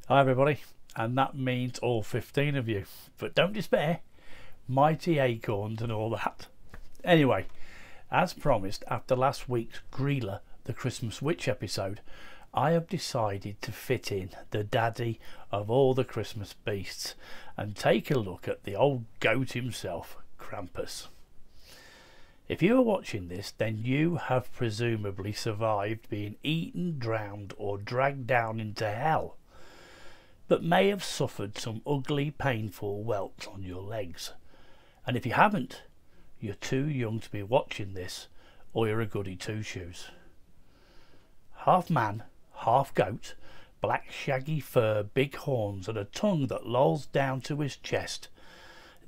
Hi everybody, and that means all 15 of you, but don't despair, mighty acorns and all that. Anyway, as promised, after last week's Greela, the Christmas Witch episode, I have decided to fit in the daddy of all the Christmas beasts and take a look at the old goat himself, Krampus. If you are watching this, then you have presumably survived being eaten, drowned or dragged down into hell, but may have suffered some ugly, painful welts on your legs. And if you haven't, you're too young to be watching this, or you're a goody two-shoes. Half man, half goat, black shaggy fur, big horns and a tongue that lolls down to his chest,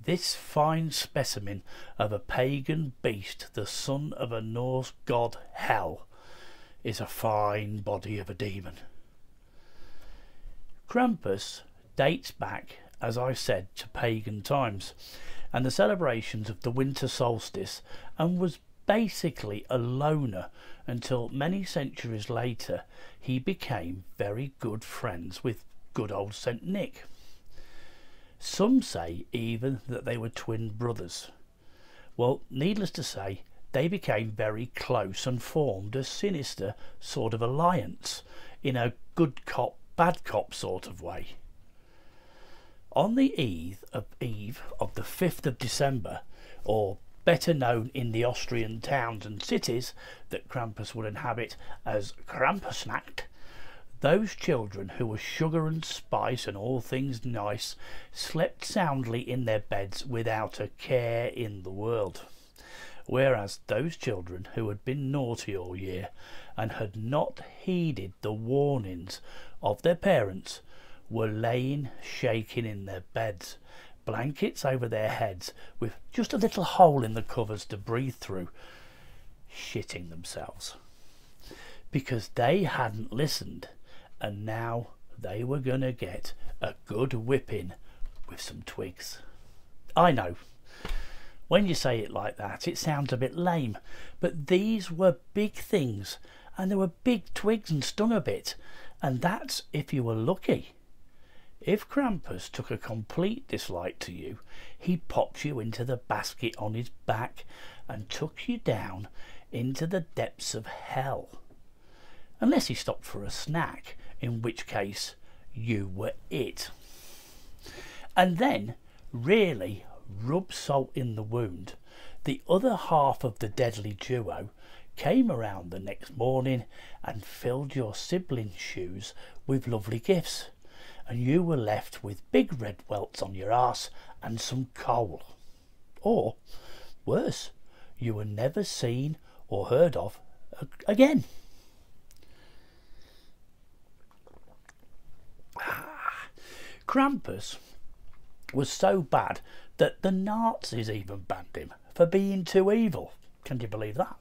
this fine specimen of a pagan beast, the son of a Norse god Hel, is a fine body of a demon. Krampus dates back, as I said, to pagan times and the celebrations of the winter solstice, and was basically a loner until many centuries later he became very good friends with good old St. Nick. Some say even that they were twin brothers. Well, needless to say, they became very close and formed a sinister sort of alliance in a good cop bad cop sort of way. On the eve of the 5th of December, or better known in the Austrian towns and cities that Krampus would inhabit as Krampusnacht, those children who were sugar and spice and all things nice slept soundly in their beds without a care in the world, whereas those children who had been naughty all year and had not heeded the warnings of their parents were laying shaking in their beds, blankets over their heads with just a little hole in the covers to breathe through, shitting themselves because they hadn't listened, and now they were gonna get a good whipping with some twigs. I know, when you say it like that it sounds a bit lame, but these were big things and they were big twigs and stung a bit, and that's if you were lucky. If Krampus took a complete dislike to you, he popped you into the basket on his back and took you down into the depths of hell. Unless he stopped for a snack, in which case you were it. And then, really rub salt in the wound, the other half of the deadly duo came around the next morning and filled your siblings' shoes with lovely gifts, and you were left with big red welts on your arse and some coal. Or, worse, you were never seen or heard of again. Krampus was so bad that the Nazis even banned him for being too evil. Can you believe that?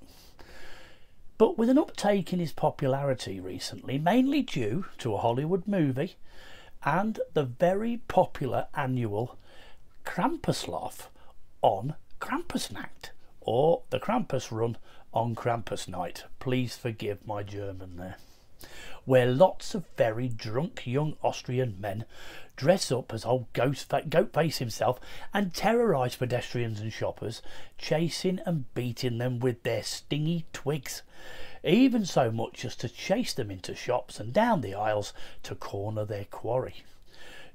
But with an uptake in his popularity recently, mainly due to a Hollywood movie and the very popular annual Krampuslauf on Krampusnacht, or the Krampus run on Krampus night, please forgive my German there, where lots of very drunk young Austrian men dress up as old Goatface himself and terrorise pedestrians and shoppers, chasing and beating them with their stingy twigs, even so much as to chase them into shops and down the aisles to corner their quarry.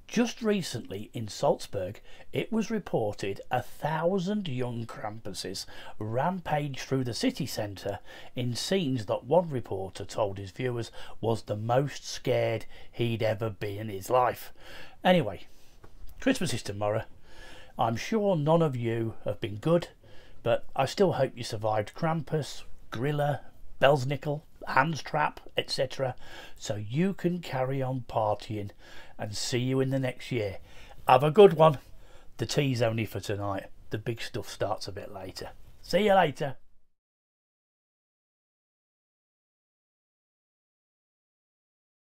Just recently in Salzburg, it was reported 1,000 young Krampuses rampaged through the city centre in scenes that one reporter told his viewers was the most scared he'd ever been in his life. Anyway, Christmas is tomorrow. I'm sure none of you have been good, but I still hope you survived Krampus, Grilla, Belsnickel, Hans Trap, etc., so you can carry on partying, and see you in the next year. Have a good one. The tea's only for tonight. The big stuff starts a bit later. See you later.